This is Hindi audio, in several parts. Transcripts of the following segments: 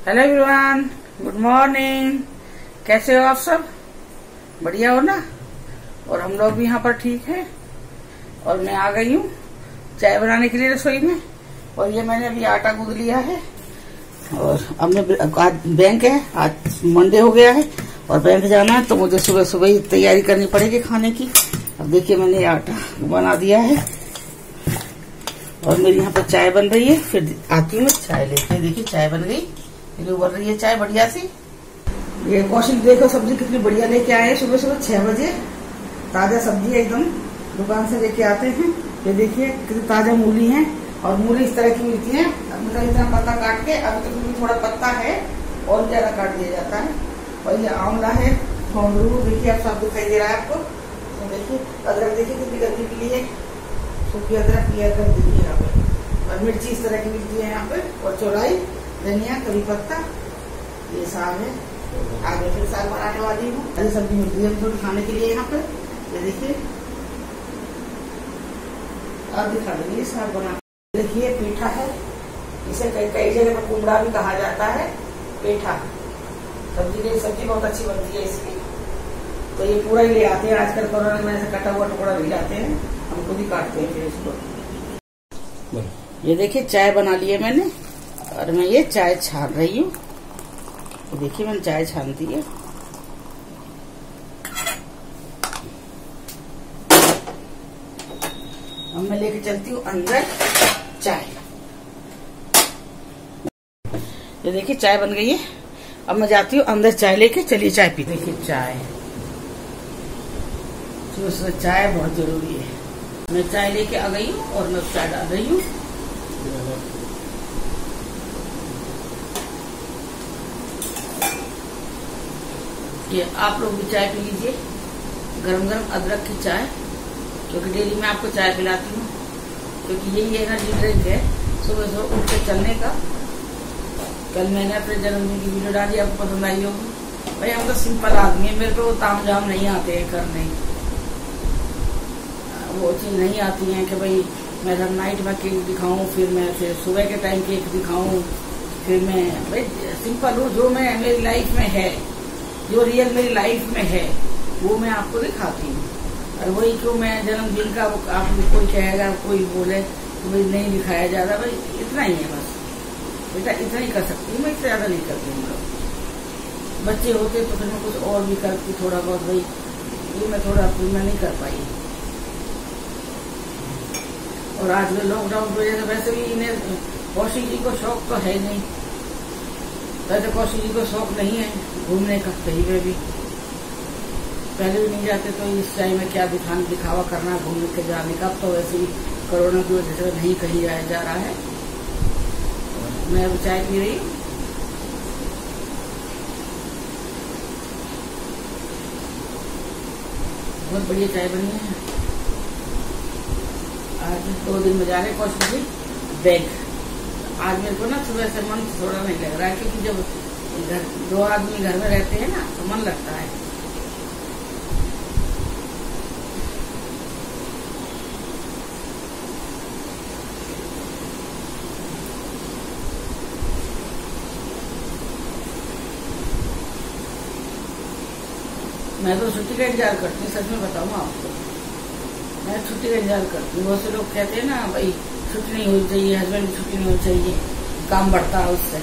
Hello everyone, good morning. कैसे हो आप सब? बढ़िया हो ना? और हम लोग भी यहाँ पर ठीक हैं। और मैं आ गई हूँ चाय बनाने के लिए रसोई में। और ये मैंने अभी आटा गूंद लिया है। और अब मैं आज बैंक है, आज मंडे हो गया है और बैंक जाना है, तो मुझे सुबह सुबह ही तैयारी करनी पड़ेगी खाने की। अब देखिए मैंने आटा बना दिया है और मेरी यहाँ पर चाय बन रही है। फिर आती हूँ चाय लेके। देखिए चाय बन गई, फिर उबल रही है चाय बढ़िया सी। ये कौशिक देखो सब्जी कितनी बढ़िया लेके आए हैं। सुबह सुबह 6 बजे ताजा सब्जी एकदम दुकान से लेके आते हैं। ये देखिए कितनी ताजा मूली है। और मूली इस तरह की मिलती है। मतलब इतना पत्ता काट के, अभी तक तो थोड़ा पत्ता है और ज्यादा काट दिया जाता है। और ये आंवला है, खोंडरू देखिए आप सब दिखाई दे रहा है आपको। तो देखिए अदरक देखिए कितनी गंदी पीली है, सूखी अदरक की अदरक देखिए यहाँ पे। और मिर्ची इस तरह की मिलती है यहाँ पे। और चौलाई, धनिया, करी पत्ता, ये साग है। आगे फिर साग बनाने वाली हूँ। हरी सब्जी मिलती है थोड़ी खाने के लिए यहाँ पे। ये देखिए अब दिखा देंगे साग बना। देखिए पेठा है, इसे कई जगह पर कुमड़ा भी कहा जाता है। पेठा सब्जी बहुत अच्छी बनती है इसकी। तो ये पूरा ही ले आते हैं आजकल। कोरोना में ऐसे कटा हुआ टुकड़ा भी लाते हैं, हम खुद ही काटते हैं फिर इसको। ये देखिए चाय बना ली है मैंने और मैं ये चाय छान रही हूँ। तो देखिए मैंने चाय छान दी है। अब मैं लेके चलती हूँ अंदर चाय। ये देखिए चाय बन गई है। अब मैं जाती हूँ अंदर चाय लेके। चलिए चाय पी। देखिए चाय, सुबह चाय बहुत जरूरी है। मैं चाय लेके आ गई हूँ और मैं चाय डाल रही हूँ। ये आप लोग भी चाय पी लीजिए, गरम गरम अदरक की चाय, क्योंकि डेली मैं आपको चाय पिलाती हूँ। क्योंकि यही एनर्जी ड्रिंक है सुबह सुबह उठ के चलने का। कल मैंने अपने जन्मदिन की वीडियो डाली, आपको पसंद आई होगी। भाई हम तो सिंपल आदमी है, मेरे को वो ताम झाम नहीं आते हैं करने। वो चीज नहीं आती है कि भाई मैं नाइट में केक दिखाऊं, फिर मैं फिर सुबह के टाइम केक दिखाऊं। फिर मैं भाई सिंपल हूँ। जो मैं मेरी लाइफ में है, जो रियल मेरी लाइफ में है, वो मैं आपको दिखाती हूँ। और वही क्यों मैं जन्मदिन का आपको कोई कहेगा, कोई बोले तो भाई नहीं दिखाया जा रहा, भाई इतना ही है बस। बेटा इतना ही कर सकती हूँ मैं, इससे ज्यादा नहीं करती हूँ। लोग बच्चे होते तो फिर मैं कुछ और भी करती थोड़ा बहुत। भाई ये मैं थोड़ा मैं नहीं कर पाई। और आज में लॉकडाउन की वजह से वैसे भी इन्हें कौशिक जी को शौक तो है नहीं। वैसे कौशिक जी को शौक नहीं है घूमने का कहीं पे भी। पहले भी नहीं जाते, तो इस टाइम में क्या दिखावा करना घूमने के जाने का। तो वैसे ही कोरोना की वजह से नहीं कहीं जाया जा रहा है। मैं अब चाय पी रही हूँ। बहुत बढ़िया चाय बनी है। आज 2 दिन में जा रहे कौशिक जी बैंक। आज मेरे को ना सुबह से मन थोड़ा नहीं लग रहा है, क्योंकि जब 2 आदमी घर में रहते हैं ना तो मन लगता है। मैं तो छुट्टी का इंतजार करती हूँ, सच में बताऊँ आपको। मैं छुट्टी का इंतजार करती हूँ। बहुत से लोग कहते हैं ना भाई छुट्टी नहीं होनी चाहिए, हस्बैंड की छुट्टी नहीं होनी चाहिए, काम बढ़ता है उससे।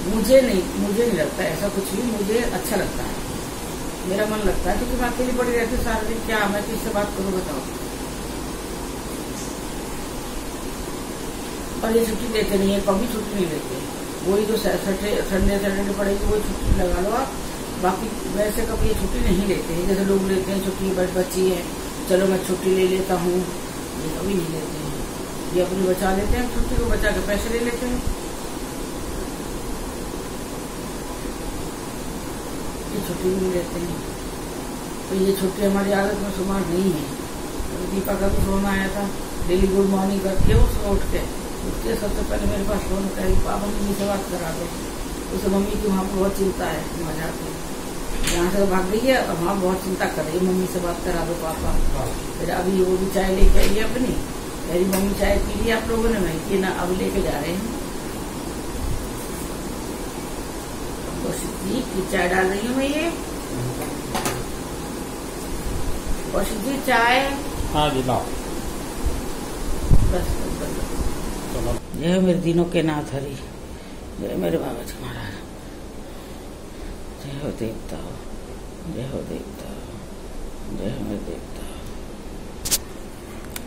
मुझे नहीं लगता ऐसा कुछ भी। मुझे अच्छा लगता है, मेरा मन लगता है, क्योंकि मैं अकेली पड़ी रहती हूँ सारा दिन। क्या मैं किससे बात करूँ बताओ। और ये छुट्टी देते नहीं है, कभी छुट्टी नहीं देते। वही जो संडे पड़ेगी वही छुट्टी लगा लो आप। बाकी वैसे कभी ये छुट्टी नहीं लेते हैं जैसे लोग लेते हैं। छुट्टी बच्ची है, चलो मैं छुट्टी ले लेता हूँ, ये कभी नहीं लेते हैं। ये अपनी बचा लेते हैं, छुट्टी को बचा के पैसे ले लेते हैं। ये छुट्टी नहीं लेते हैं। तो ये छुट्टी हमारी आदत में शुमार नहीं है। तो दीपा का भी फोन आया था, डेली गुड मॉर्निंग करती है। वो उठते सबसे पहले मेरे पास फोन करी, पापा मम्मी से बात करा दो। उसे मम्मी की वहाँ पर बहुत चिंता है, मजा आती है। यहाँ से भाग गई है और वहाँ बहुत चिंता कर रही है, मम्मी से बात करा दो पापा। फिर अभी वो भी चाय लेके आई है अपनी। मेरी मम्मी चाय पी ली आप लोगों ने, नहीं कि ना अब लेके जा रहे हैं। जी की चाय डाल रही हूँ मैं ये। कौशिक जी चाय। हाँ जी लाओ। बस चलो। जय मेरे दिनों के नाथ हरि, जय मेरे बाबा जी महाराज, जय हो देवता, जय हो देवता, जय हो मेरे देवता,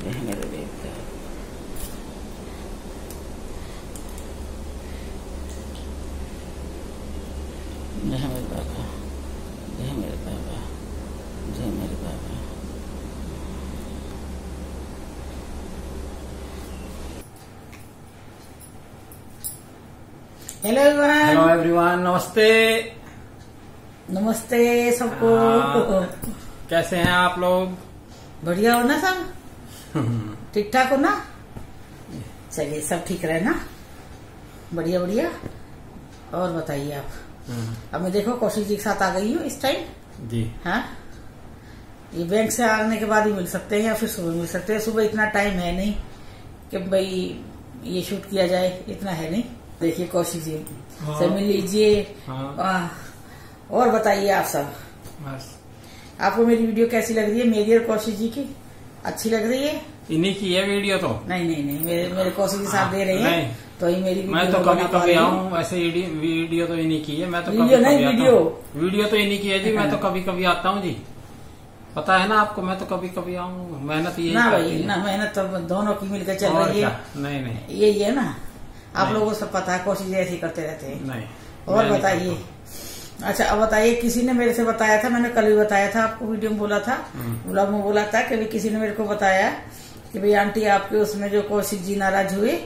जय मेरे देवता। जय मेरे बाबा, जय मेरे बाबा, जय मेरे बाबा। Hello everyone. हेलो एवरीवन, नमस्ते। नमस्ते सबको। कैसे हैं आप लोग? बढ़िया हो ना सब? ठीक ठाक हो ना? चलिए सब ठीक रहे ना, बढ़िया बढ़िया। और बताइए आप। अब मैं देखो कौशिक जी के साथ आ गई हूँ इस टाइम जी। हाँ, ये बैंक से आने के बाद ही मिल सकते हैं या फिर सुबह मिल सकते हैं। सुबह इतना टाइम है नहीं कि भाई ये शूट किया जाए, इतना है नहीं। देखिए कौशिक जी से मिल लीजिए। और बताइए आप सब, बस आपको मेरी वीडियो कैसी लग रही है? मेरी और कौशिक जी की अच्छी लग रही है? इन्हीं की है वीडियो तो। नहीं, मेरे कौशिक जी साथ दे रही है तो ही मेरी मैं तो कभी कभी आऊँ, ऐसे वीडियो तो इन्हीं की है। मैं तो वीडियो नहीं, वीडियो तो इन्हीं की है जी। मैं तो कभी कभी आता हूँ जी, पता है ना आपको। मैं तो कभी कभी आऊँ, मेहनत ये ना भाई ना, मेहनत तो दोनों की मिलकर चल रही है। नहीं यही है ना, आप लोगों को सब पता है। कोशिश ऐसे ही करते रहते हैं। नहीं। और बताइए। अच्छा अब बताइए, किसी ने मेरे से बताया था, मैंने कल भी बताया था आपको, वीडियो में बोला था, ब्लॉग में बोला था कि किसी ने मेरे को बताया कि भाई आंटी आपके उसमें जो कौशिक जी नाराज हुए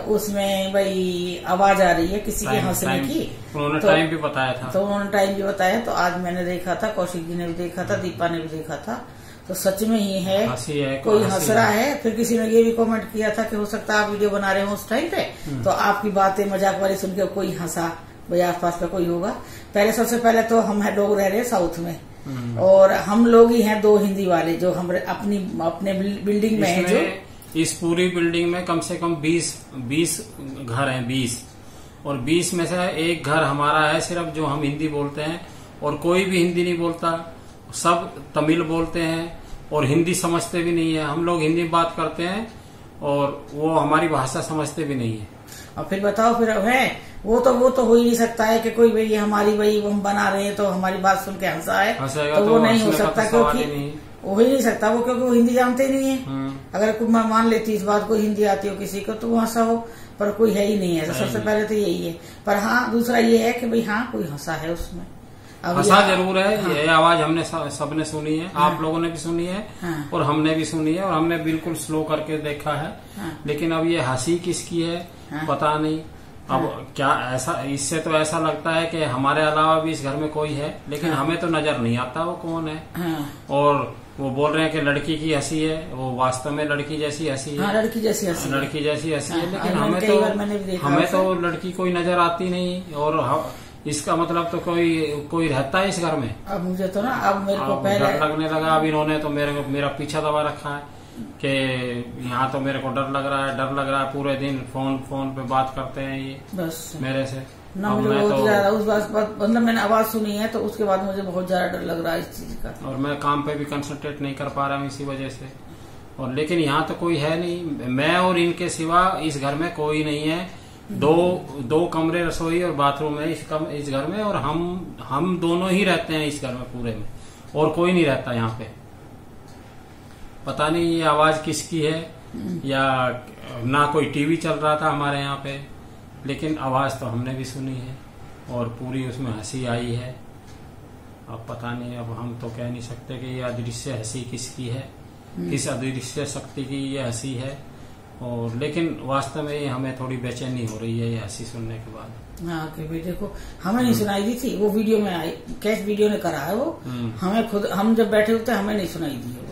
उसमें भाई आवाज आ रही है किसी के हंसने की। उन्होंने टाइम भी बताया था। तो उन्होंने टाइम भी बताया, तो आज मैंने देखा था, कौशिक जी ने भी देखा था, दीपा ने भी देखा था, तो सच में ही है, कोई हंस रहा है। फिर किसी ने ये भी कमेंट किया था कि हो सकता है आप वीडियो बना रहे हो उस टाइम पे, तो आपकी बातें मजाक वाली सुन के कोई हंसा, भाई आसपास का कोई होगा। पहले सबसे पहले तो हम लोग रह रहे साउथ में, और हम लोग ही हैं दो हिंदी वाले जो हम अपने बिल्डिंग में हैं। जो इस पूरी बिल्डिंग में कम से कम 20 घर हैं, 20, और 20 में से एक घर हमारा है सिर्फ जो हम हिंदी बोलते हैं, और कोई भी हिंदी नहीं बोलता, सब तमिल बोलते हैं और हिंदी समझते भी नहीं है। हम लोग हिंदी में बात करते हैं और वो हमारी भाषा समझते भी नहीं है। और फिर बताओ, फिर है वो तो हो ही नहीं सकता है कि कोई भाई हमारी भाई हम बना रहे हैं तो हमारी बात सुन के हंसा है, तो वो नहीं हो सकता, क्योंकि हो ही नहीं सकता वो, क्योंकि वो हिंदी जानते ही नहीं है। अगर कोई मान लेती इस बात को, हिंदी आती हो किसी को तो वो हंसा हो, पर कोई है ही नहीं है। तो सबसे पहले तो यही है। पर हाँ, दूसरा ये है कि भाई हाँ कोई हंसा है उसमें, हंसा जरूर है। हाँ। ये आवाज हमने सबने सुनी है। हाँ। आप लोगों ने भी सुनी है। हाँ। और हमने भी सुनी है, और हमने बिल्कुल स्लो करके देखा है। हाँ। लेकिन अब ये हंसी किसकी है? हाँ। पता नहीं। अब क्या ऐसा, इससे तो ऐसा लगता है कि हमारे अलावा भी इस घर में कोई है, लेकिन हमें तो नजर नहीं आता वो कौन है। और वो बोल रहे हैं कि लड़की की हंसी है, वो वास्तव में लड़की जैसी हंसी है। लड़की जैसी हंसी है, लेकिन हमें तो लड़की कोई नजर आती नहीं। और इसका मतलब तो कोई रहता है इस घर में। अब मुझे तो ना, अब मेरे को पहले डर लगने लगा। अब इन्होंने तो मेरा पीछा दबा रखा है कि यहाँ तो मेरे को डर लग रहा है। पूरे दिन फोन पे बात करते हैं ये बस मेरे से ना। मुझे बहुत ज्यादा उस बात, मतलब मैंने आवाज सुनी है तो उसके बाद मुझे बहुत ज्यादा डर लग रहा है इस चीज का, और मैं काम पे भी कंसंट्रेट नहीं कर पा रहा हूँ इसी वजह से। और लेकिन यहाँ तो कोई है नहीं, मैं और इनके सिवा इस घर में कोई नहीं है। दो कमरे, रसोई और बाथरूम है इस घर में, और हम दोनों ही रहते हैं इस घर में पूरे में, और कोई नहीं रहता यहाँ पे। पता नहीं ये आवाज किसकी है, या ना कोई टीवी चल रहा था हमारे यहाँ पे, लेकिन आवाज तो हमने भी सुनी है, और पूरी उसमें हंसी आई है। अब पता नहीं, अब हम तो कह नहीं सकते कि ये अदृश्य हंसी किसकी है, किस अदृश्य शक्ति की ये हंसी है। और लेकिन वास्तव में हमें थोड़ी बेचैनी हो रही है ये हंसी सुनने के बाद। हाँ कि देखो, हमें नहीं सुनाई दी थी, वो वीडियो में आई, कैश वीडियो ने करा है वो। हमें खुद, हम जब बैठे होते हमें नहीं सुनाई दी वो,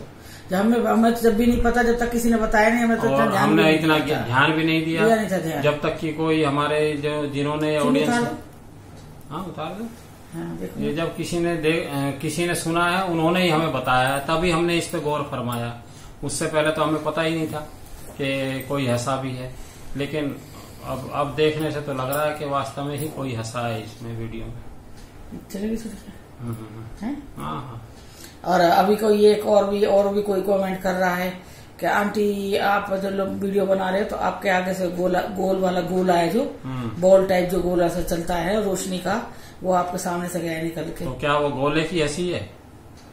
हमें जब भी नहीं पता, जब तक किसी ने बताया नहीं, हमें तो हमने इतना ध्यान भी नहीं दिया जब तक कि कोई हमारे जिन्होंने ऑडियंस, हाँ उतार दो। ये जब किसी ने सुना है, उन्होंने ही हमें बताया, तभी हमने इस पे गौर फरमाया। उससे पहले तो हमें पता ही नहीं था कि कोई हंसा भी है। लेकिन अब देखने से तो लग रहा है कि वास्तव में ही कोई हंसा है इसमें वीडियो में। चलेगी सोच है। हाँ। और अभी कोई एक और भी कोई कमेंट कर रहा है कि आंटी आप जो लोग वीडियो बना रहे हो तो आपके आगे से गोल वाला गोला है जो बॉल टाइप जो गोला से चलता है रोशनी का, वो आपके सामने से गया निकल के। तो क्या वो गोले की हंसी है?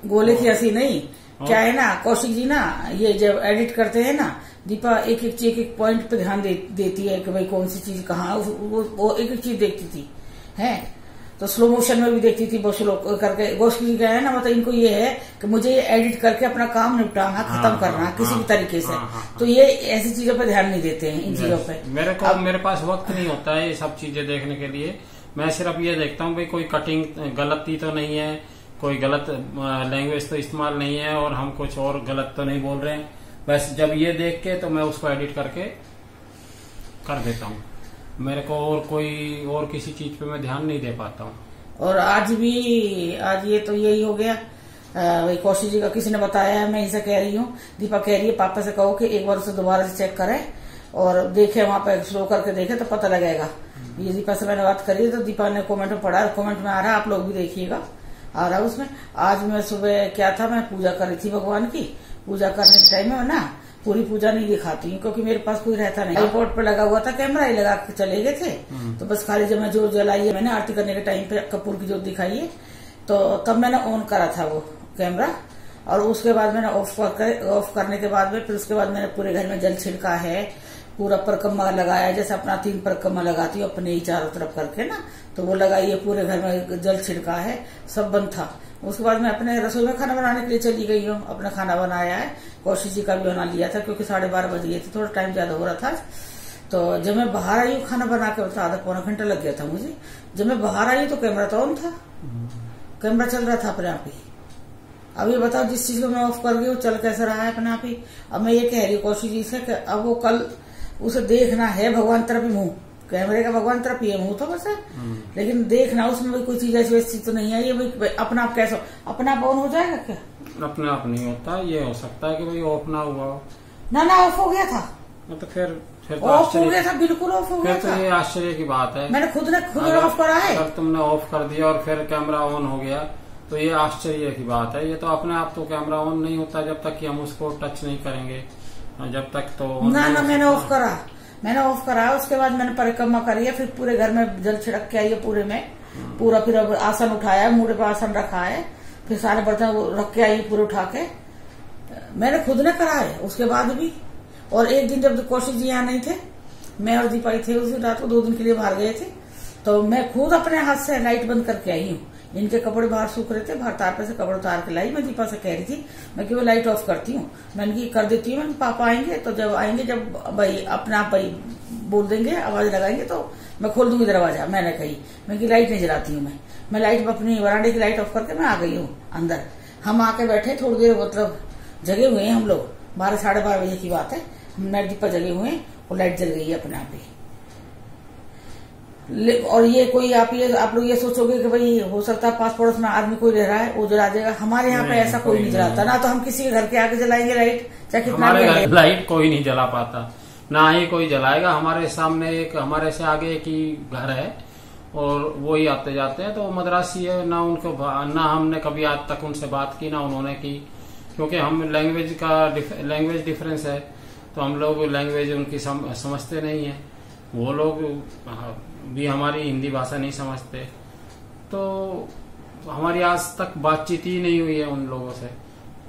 गोले की हंसी नहीं, क्या है ना कौशिक जी ना, ये जब एडिट करते हैं ना दीपा एक एक पॉइंट पे ध्यान देती है कि भाई कौन सी चीज कहाँ, वो एक चीज देखती थी है, तो स्लो मोशन में भी देखती थी वो स्लो करके। कौशिक जी का है ना, मतलब इनको ये है कि मुझे ये एडिट करके अपना काम निपटाना खत्म करना किसी भी तरीके से, तो ये ऐसी चीजों पे ध्यान नहीं देते हैं इन चीजों पे। मेरे पास वक्त नहीं होता है ये सब चीजें देखने के लिए। मैं सिर्फ ये देखता हूँ भाई कोई कटिंग गलती तो नहीं है, कोई गलत लैंग्वेज तो इस्तेमाल नहीं है और हम कुछ और गलत तो नहीं बोल रहे हैं। बस जब ये देख के तो मैं उसको एडिट करके कर देता हूँ। मेरे को और किसी चीज पे मैं ध्यान नहीं दे पाता हूँ। और आज ये तो यही हो गया। वही कौशिक जी का किसी ने बताया है, मैं इसे कह रही हूँ, दीपा कह रही है पापा से कहो कि एक बार उसे दोबारा से चेक करें और देखे वहां पे स्लो करके देखे तो पता लगेगा। ये दीपा से मैंने बात करी तो दीपा ने कमेंट में पढ़ा, कमेंट में आ रहा है, आप लोग भी देखिएगा आ रहा है उसमें। आज मैं सुबह क्या था, मैं पूजा कर रही थी भगवान की। पूजा करने के टाइम में ना पूरी पूजा नहीं दिखाती हूँ क्योंकि मेरे पास कोई रहता नहीं। एयरपोर्ट पे लगा हुआ था कैमरा, ही लगा के चले गए थे, तो बस खाली जब मैं जोत जलाई है, मैंने आरती करने के टाइम पे कपूर की जोत दिखाई है, तो तब मैंने ऑन करा था वो कैमरा। और उसके बाद मैंने ऑफ करने के बाद में फिर उसके बाद मैंने पूरे घर में जल छिड़का है, पूरा परिक्रमा लगाया, जैसे अपना 3 परिक्रमा लगाती हूँ अपने ही चारों तरफ करके ना, तो वो लगाई है, पूरे घर में जल छिड़का है, सब बंद था। उसके बाद मैं अपने रसोई में खाना बनाने के लिए चली गई हूँ, अपना खाना बनाया है, कौशिक जी का भी बना लिया था क्योंकि 12:30 बज गए थे, थोड़ा टाइम ज्यादा हो रहा था। तो जब मैं बाहर आई हूँ खाना बना के, आधा पौना घंटा लग गया था मुझे। जब मैं बाहर आई तो कैमरा तो ऑन था, कैमरा चल रहा था अपने आप ही। अब ये बताओ जिस चीज को मैं ऑफ कर गई वो चल कैसे रहा है अपने आप ही। अब मैं ये कह रही हूँ कौशिक जी से कि अब वो कल उसे देखना है भगवान तरफ ही मुंह, कैमरे का भगवान तरफ ही है मुंह तो बस है, लेकिन देखना उसमें भी कोई चीज ऐसी वैसी तो नहीं है। ये भाई अपना आप कैसे अपना आप ऑन हो जाएगा क्या? अपने आप नहीं होता, ये हो सकता है कि भाई ऑफ ना हुआ हो। ना ऑफ हो गया था, तो फिर तो ऑफ हो गया था, बिल्कुल ऑफ हो गया था। तो ये आश्चर्य की बात है, मैंने खुद ऑफ करा है। अगर तुमने ऑफ कर दिया और फिर कैमरा ऑन हो गया तो ये आश्चर्य की बात है। ये तो अपने आप तो कैमरा ऑन नहीं होता जब तक कि हम उसको टच नहीं करेंगे, जब तक तो ना मैंने ऑफ करा। उसके बाद मैंने परिक्रमा करी है, फिर पूरे घर में जल छिड़क के आई है पूरे में, पूरा फिर आसन उठाया, मुड़े पर आसन रखा है, फिर सारे बर्तन रख के आई पूरे उठा के, मैंने खुद ने करा है उसके बाद भी। और एक दिन जब कौशिक जी यहाँ नहीं थे, मैं और दीपा थे, उसी रात को 2 दिन के लिए बाहर गए थे, तो मैं खुद अपने हाथ से लाइट बंद करके आई हूँ। इनके कपड़े बाहर सूख रहे थे, बाहर तार पे से कपड़े उतार के लाई। मैं दीपा से कह रही थी मैं कि वो लाइट ऑफ करती हूँ, मैंने कर देती हूँ, पापा आएंगे तो जब आएंगे, जब भाई अपने आप भाई बोल देंगे, आवाज लगाएंगे तो मैं खोल दूंगी दरवाजा। मैंने कही मैं कि लाइट नहीं जलाती हूँ, मैं लाइट अपनी वरांडे की लाइट ऑफ करके मैं आ गई हूँ अंदर। हम आके बैठे थोड़ी देर, मतलब जगे हुए हैं हम लोग, 12 साढ़े 12 बजे की बात है, मैं दीपा जगे हुए हैं और लाइट जल गई है अपने आप ही। और ये कोई आप लोग ये सोचोगे कि भाई हो सकता है पास पड़ोस में आदमी कोई रह रहा है वो जला देगा, हमारे यहाँ पे ऐसा कोई नहीं जलाता। ना तो हम किसी के घर के आगे जलाएंगे लाइट, चाहे कितना लाइट कोई नहीं जला पाता, ना ही कोई जलाएगा। हमारे सामने हमारे से आगे एक ही घर है और वो ही आते जाते हैं, तो मद्रासी है, ना उनको ना हमने कभी आज तक उनसे बात की, ना उन्होंने की, क्योंकि हम लैंग्वेज डिफरेंस है, तो हम लोग लैंग्वेज उनकी समझते नहीं है, वो लोग भी हमारी हिंदी भाषा नहीं समझते, तो हमारी आज तक बातचीत ही नहीं हुई है उन लोगों से।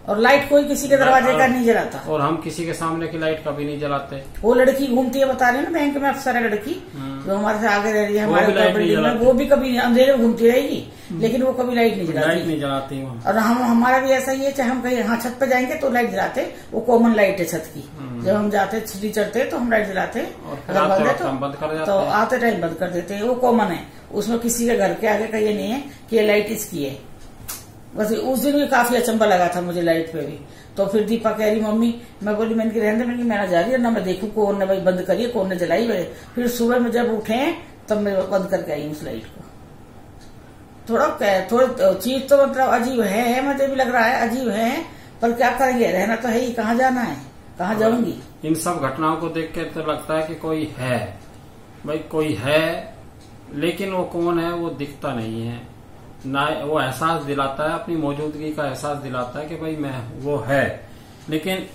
और लाइट कोई किसी के दरवाजे का नहीं जलाता, और हम किसी के सामने की लाइट कभी नहीं जलाते। वो लड़की घूमती है, बता रहे ना बैंक में अफसर है लड़की, जो हमारे से आगे रह रही है हमारे बिल्डिंग में, वो भी कभी अंधेरे में घूमती रहेगी, लेकिन वो कभी लाइट नहीं जलाती। और हमारा भी ऐसा ही है, चाहे हम कहीं यहाँ छत पे जाएंगे तो लाइट जलाते, वो कॉमन लाइट है छत की, जब हम जाते सीढ़ी चढ़ते तो हम लाइट जलाते, अगर बंद है तो आते टाइम बंद कर देते हैं, वो कॉमन है। उसमें किसी के घर के आगे का ये नहीं है कि ये लाइट इसकी है। बस उस दिन भी काफी अचंबा लगा था मुझे लाइट पे भी। तो फिर दीपा कह रही मम्मी, मैं बोली मैंने रहने, मैंने मैं जा रही है ना, मैं देखूं कौन ने भाई बंद करी है, कौन ने जलाई है। फिर सुबह में जब उठे तब मैं बंद करके आई उस लाइट को। थोड़ा चीज तो मतलब अजीब है, मुझे भी लग रहा है अजीब है, पर क्या करेंगे, रहना तो है ही, कहाँ जाना है, कहाँ जाऊंगी। इन सब घटनाओं को देख के तो लगता है कि कोई है, भाई कोई है, लेकिन वो कौन है वो दिखता नहीं है। ना वो एहसास दिलाता है, अपनी मौजूदगी का एहसास दिलाता है कि भाई मैं वो है, लेकिन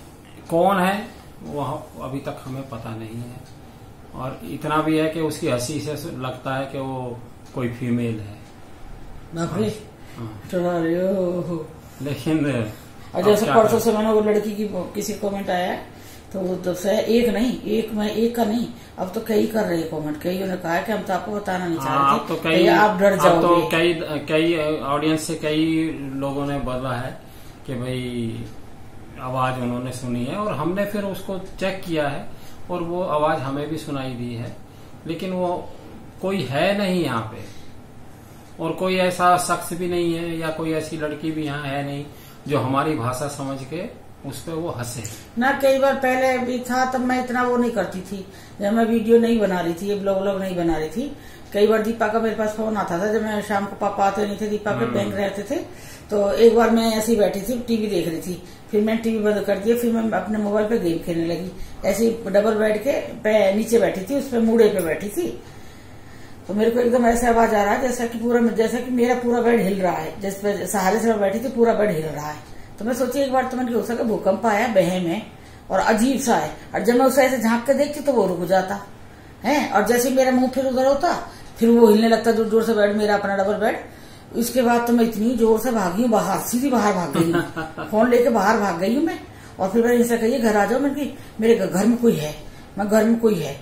कौन है वो अभी तक हमें पता नहीं है। और इतना भी है कि उसकी हंसी से लगता है कि वो कोई फीमेल है। लेकिन जैसे परसों से मैंने वो लड़की की किसी कमेंट आया तो वो तो एक नहीं, एक का नहीं, अब तो कई कर रहे हैं कमेंट। कई ने कहा कि हम तो आपको बताना नहीं चाह रहे थे, तो कई आप डर जाओगे। तो कई ऑडियंस से कई लोगों ने बोला है कि भाई आवाज उन्होंने सुनी है, और हमने फिर उसको चेक किया है और वो आवाज हमें भी सुनाई दी है, लेकिन वो कोई है नहीं यहाँ पे, और कोई ऐसा शख्स भी नहीं है या कोई ऐसी लड़की भी यहाँ है नहीं जो हमारी भाषा समझ के उस पर वो हंसे ना। कई बार पहले भी था तब मैं इतना वो नहीं करती थी, जब मैं वीडियो नहीं बना रही थी, ये ब्लॉग नहीं बना रही थी। कई बार दीपा का मेरे पास फोन आता था, जब मैं शाम को पापा आते नहीं थे, दीपा के बैंक रहते थे, तो एक बार मैं ऐसी बैठी थी टीवी देख रही थी, फिर मैंने टीवी बंद कर दिया, फिर मैं अपने मोबाइल पे गेम खेलने लगी। ऐसी डबल बेड के नीचे बैठी थी, उस पर मूड़े पे बैठी थी, तो मेरे को एकदम ऐसा आवाज आ रहा है जैसा कि मेरा पूरा बेड हिल रहा है, जिस पे सहारे से मैं बैठी थी पूरा बेड हिल रहा है। तो मैं सोची एक बार तो मैंने हो सके भूकंप आया बहे में, और अजीब सा है, और जब मैं उसे ऐसे झांक के देखती तो वो रुक जाता है, और जैसे मेरा मुंह फिर उधर होता फिर वो हिलने लगता जोर जोर से बेड, मेरा अपना डबल बेड। इसके बाद तो मैं इतनी जोर से भागी हूँ बाहर, सीधी बाहर भाग गई हूँ, फोन लेके बाहर भाग गई हूँ मैं। और फिर मैंने इनसे कही घर आ जाओ, मैंने मेरे घर में कोई है, मैं घर में कोई है।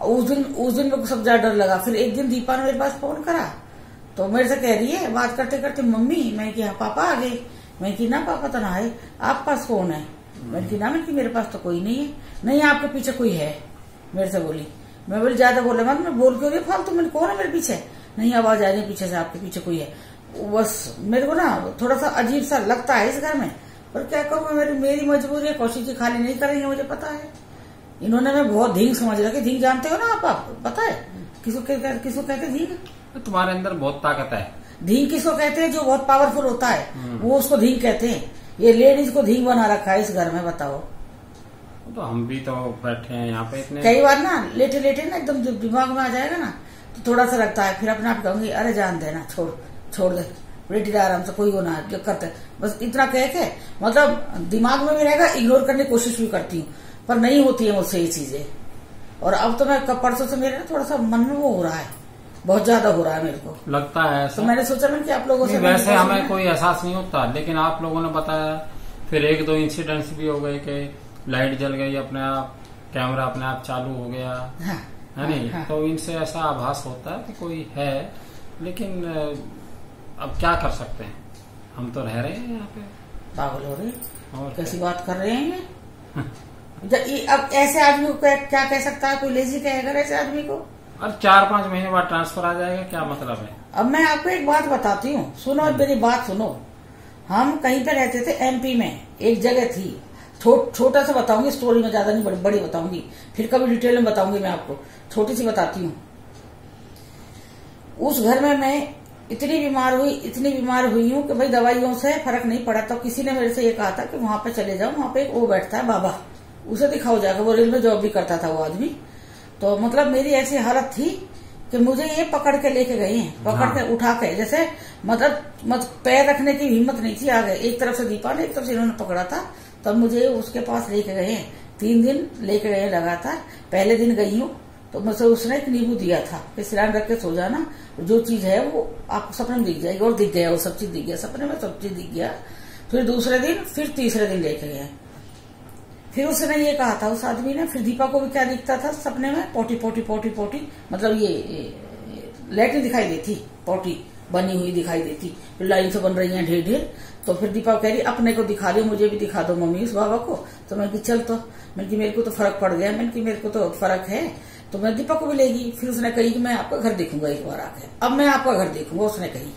उस दिन मेरे को सब ज्यादा डर लगा। फिर एक दिन दीपा ने मेरे पास फोन करा तो मेरे से कह रही है बात करते करते, मम्मी, मैं कि हाँ पापा आ गए। मैं कि ना पापा तो ना आए, आप पास कौन है? मैंने कि ना, मैंने कि मेरे पास तो कोई नहीं है। नहीं आपके पीछे कोई है, मेरे से बोली। मैं बोली ज्यादा बोले मत, मैं बोल क्यों रही फालतू, मैंने कौन है मेरे पीछे? नहीं आवाज आ रही है पीछे से, आपके पीछे कोई है। बस मेरे को ना थोड़ा सा अजीब सा लगता है इस घर में, पर क्या करूँ, मेरी मजबूरी है। कौशिक जी खाली नहीं कर रही है, मुझे पता है। इन्होंने मैं बहुत धींग समझ रखी। धींग जानते हो ना आप पता है किसको कहते धींग? तुम्हारे अंदर बहुत ताकत है। धींग किसको कहते हैं? जो बहुत पावरफुल होता है वो उसको धींग कहते हैं। ये लेडीज को धींग बना रखा है इस घर में, बताओ। तो हम भी तो बैठे हैं यहाँ पे इतने। कई बार ना लेटे लेटे ना एकदम जब दिमाग में आ जाएगा ना तो थोड़ा सा लगता है, फिर अपने आप कहूंगी अरे जान देना, छोड़ दे, लेटे आराम से, कोई वो ना जो करते। बस इतना कह के मतलब दिमाग में भी रहेगा, इग्नोर करने की कोशिश भी करती हूँ, पर नहीं होती है मुझसे ये चीजें। और अब तो मैं परसों से मेरे ना थोड़ा सा मन में वो हो रहा है, बहुत ज्यादा हो रहा है मेरे को लगता है ऐसा। तो मैंने सोचा कि आप लोगों से वैसे हमें कोई एहसास नहीं होता, लेकिन आप लोगों ने बताया। फिर एक दो इंसिडेंट्स भी हो गए कि लाइट जल गई अपने आप, कैमरा अपने आप चालू हो गया, हाँ, है नहीं? हाँ। तो इनसे ऐसा आभास होता है कि कोई है, लेकिन अब क्या कर सकते हैं, हम तो रह रहे हैं यहाँ पे। पागल हो रहे और कैसी बात कर रहे हैं अब ऐसे आदमी को क्या कह सकता है? कोई लेजी कहेगा ऐसे आदमी को? अब 4-5 महीने बाद ट्रांसफर आ जाएगा, क्या मतलब है? अब मैं आपको एक बात बताती हूँ, सुनो मेरी बात सुनो। हम कहीं पे रहते थे एमपी में, एक जगह थी, छोटा सा बताऊंगी स्टोरी में, ज्यादा नहीं बड़ी बताऊंगी, फिर कभी डिटेल में बताऊंगी मैं आपको। छोटी सी बताती हूँ। उस घर में मैं इतनी बीमार हुई हूँ कि भाई दवाइयों से फर्क नहीं पड़ा। तो किसी ने मेरे से ये कहा था कि वहां पे चले जाओ, वहां पे एक वो बैठता है बाबा, उसे दिखाओ जाकर। वो रेलवे जॉब भी करता था वो आदमी। तो मतलब मेरी ऐसी हालत थी कि मुझे ये पकड़ के लेके गए हैं, पकड़ के उठा के, जैसे मतलब पैर रखने की हिम्मत नहीं थी आगे। एक तरफ से दीपा ने, एक तरफ से इन्होंने पकड़ा था, तब मुझे उसके पास लेके गए हैं। 3 दिन लेके गए लगातार। पहले दिन गई हूँ तो मुझसे उसने एक नींबू दिया था कि सिरान रख के सो जाना, जो चीज है वो आपको सपने में दिख जाएगी। और दिख गया, वो सब चीज दिख गया, सपने में सब चीज दिख गया। फिर दूसरे दिन, फिर तीसरे दिन लेके गए। फिर उसने ये कहा था उस आदमी ने, फिर दीपा को भी क्या दिखता था सपने में? पोटी, मतलब ये लैट्रिन दिखाई देती, पोटी बनी हुई दिखाई देती, फिर लाइन से बन रही है ढेर। तो फिर दीपा कह रही अपने को दिखा दो, मुझे भी दिखा दो मम्मी उस बाबा को। तो मैं कि चल, तो मैंने कि मेरे को तो फर्क पड़ गया, मैंने कि मेरे को तो फर्क है, तो मैं दीपा को भी लेगी। फिर उसने कही कि मैं आपका घर देखूंगा एक बार आके, अब मैं आपका घर देखूंगा, उसने कही।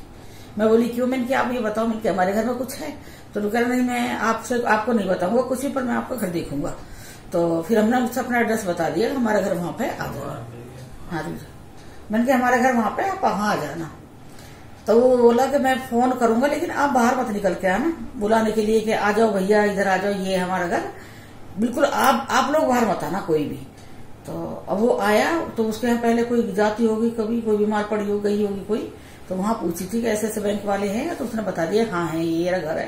मैं बोली क्यों? मैंने कि आप ये बताओ, मैंने कि हमारे घर में कुछ है? तो कह रहा नहीं, मैं आपको नहीं बताऊंगा कुछ भी, पर मैं आपका घर देखूंगा। तो फिर हमने उससे अपना एड्रेस बता दिया, हमारा घर वहां पे आ जाना। हाँ जी, मैंने कि हमारे घर वहां पे, आप वहां आ जाना। तो वो बोला कि मैं फोन करूंगा, लेकिन आप बाहर मत निकल के आना, बुलाने के लिए कि आ जाओ भैया इधर आ जाओ, ये हमारा घर, बिल्कुल आप लोग बाहर मत आना कोई भी। तो अब वो आया, तो उसके यहाँ पहले कोई जाती होगी, कभी कोई बीमार पड़ी हो गई होगी कोई, तो वहां पूछी थी कि ऐसे ऐसे बैंक वाले हैं, तो उसने बता दिया हाँ है ये मेरा घर है।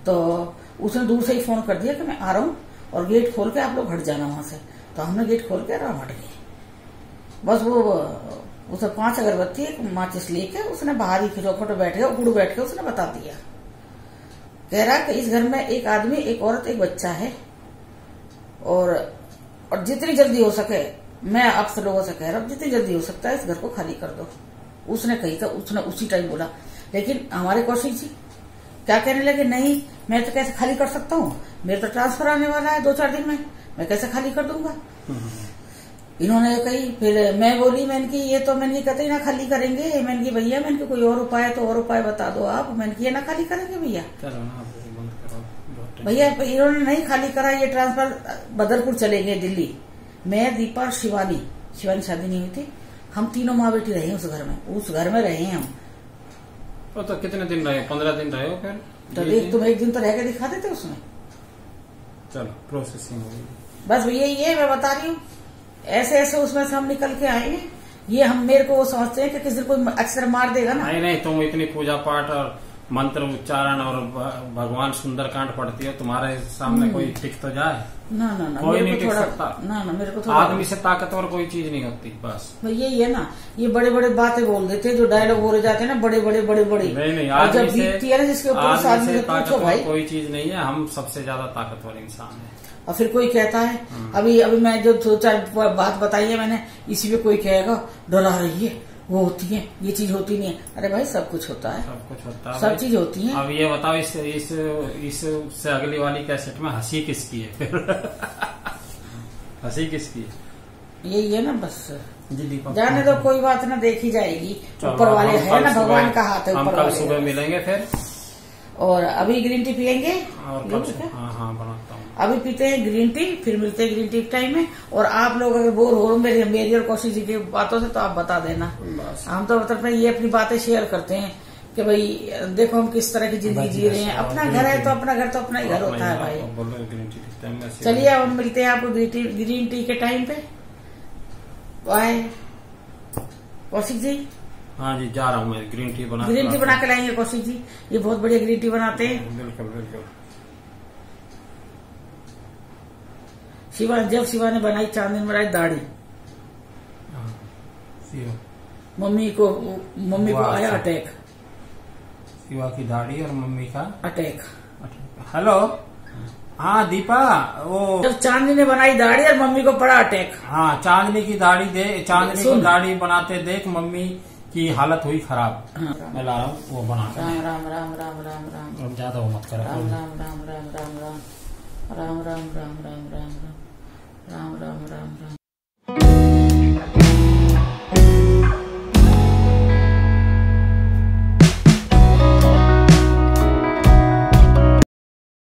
तो उसने दूर से ही फोन कर दिया कि मैं आ रहा हूँ और गेट खोल के आप लोग हट जाना वहां से। तो हमने गेट खोल के आराम हट गए। बस वो उसे 5 अगरबत्ती एक माचिस लेके उसने बाहर ही खिचौखट बैठ गया, उड़ बैठ के उसने बता दिया। कह रहा कि इस घर में एक आदमी, एक औरत, एक बच्चा है, और जितनी जल्दी हो सके, मैं आप सब लोगों से कह रहा हूँ, जितनी जल्दी हो सकता है इस घर को खाली कर दो। उसने कही था, उसने उसी टाइम बोला। लेकिन हमारे कौशिक जी क्या कहने लगे, नहीं मैं तो कैसे खाली कर सकता हूँ, मेरे तो ट्रांसफर आने वाला है 2-4 दिन में, मैं कैसे खाली कर दूंगा। इन्होंने कही, फिर मैं बोली, मैंने की ये तो मैंने कहते ना खाली करेंगे, मैंने की भैया, मैंने कोई और उपाय है तो और उपाय बता दो आप, मैंने की ये ना खाली करेंगे भैया। भैया इन्होंने नहीं खाली करा, ये ट्रांसफर बदरपुर चले गए दिल्ली। मैं, दीपा, शिवानी शादी नहीं हुई थी, हम तीनों माँ बेटी रहे उस घर में, रहे हैं हम। तो कितने दिन रहे? 15 दिन रहे हो फिर? तो देख तुम एक दिन तो रह के दिखा देते उसमें। चलो प्रोसेसिंग होगी बस भैया, ये मैं बता रही हूँ, ऐसे ऐसे उसमें से हम निकल के आए हैं। ये हम मेरे को वो समझते हैं कि किसी कोई अक्सर मार देगा ना। नहीं, तुम इतनी पूजा पाठ और मंत्र उच्चारण और भगवान सुंदरकांड पढ़ती हो, तुम्हारे सामने कोई टिक तो जाए? ना कोई नहीं टिक सकता। ना मेरे को थोड़ा आदमी से ताकतवर कोई चीज नहीं होती। बस यही है ना, ये बड़े बड़े बातें बोल देते हैं, जो डायलॉग बोले जाते हैं ना, बड़े बड़े। नहीं, और जब बीतती है ना जिसके ऊपर आदमी से पूछो भाई, कोई चीज नहीं है, हम सबसे ज्यादा ताकतवर इंसान है। और फिर कोई कहता है, अभी मैं जो 2-4 बात बताई है मैंने, इसी में कोई कहेगा डरा रही है, वो होती है, ये चीज होती नहीं है। अरे भाई सब कुछ होता है, सब चीज होती है। अब ये बताओ, इससे अगली वाली कैसेट में हंसी किसकी है फिर? हंसी किसकी है? यही है ना, बस जाने दो, कोई बात ना, देखी जाएगी। ऊपर वाले है ना, भगवान का हाथ है ऊपर वाले। कल सुबह मिलेंगे फिर, और अभी ग्रीन टी पियेंगे। हाँ बनाता हूँ। अभी पीते हैं ग्रीन टी, फिर मिलते हैं ग्रीन टी टाइम में। और आप लोग अगर बोर हो रहे मेरी और कौशिक जी की बातों से, तो आप बता देना। हम तो मतलब ये अपनी बातें शेयर करते हैं कि भाई देखो हम किस तरह की जिंदगी जी रहे हैं। अपना घर है तो अपना घर तो अपना ही घर होता है भाई। चलिए अब हम मिलते हैं आपको ग्रीन टी के टाइम पे। बाय कौशिक जी। हाँ जी, जा रहा हूँ मैं, ग्रीन टी बना के लाएंगे कौशिक जी, ये बहुत बढ़िया ग्रीन टी बनाते हैं। बिल्कुल। जब शिवा ने बनाई, चांदनी में बनाई दाढ़ी, मम्मी को आया अटैक। शिवा की दाढ़ी और मम्मी का अटैक। हेलो, हाँ दीपा, वो जब चांदनी ने बनाई दाढ़ी और मम्मी को पड़ा अटैक। हाँ, चांदनी की दाढ़ी बनाते देख मम्मी की हालत हुई खराब। हाँ, मैं ला रहा हूँ वो बना। राम राम राम राम राम राम अब ज्यादा वो मत करो। राम राम राम राम राम राम राम राम राम राम राम राम राम राम राम राम राम।